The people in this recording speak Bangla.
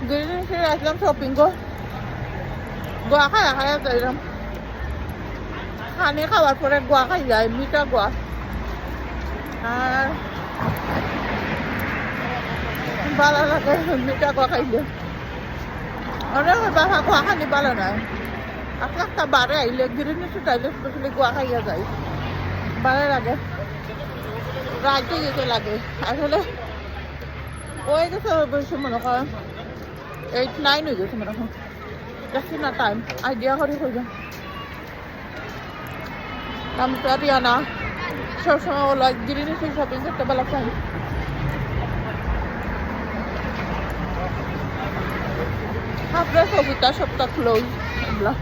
গ্রিন আসলাম শপিং গো গোয়া খায়া খায়া যাইলাম খানি খাওয়ার পরে গোয়া খাই যায় মিঠা গোয়া আর ভালো লাগে মিঠা গোয়া খাইলে অনেক বাসা গোয়া খানি ভালো নয় একটা বারে আইলে গ্রিন আইলে স্পেশালি গোয়া খাইয়া যায় ভালো লাগে রাইতে যেতে লাগে আসলে ওই গেছে বেশি মনে করেন 8-9 হয়ে গেছে মনে হয় দেখছি না টাইম আইডিয়া করে হয়ে যান আমি তো আর না সবসময় ওলা গ্রিন শপিং করতে ভালো চাই আপনার কবিতা সপ্তাহ ক্লোজ এগুলা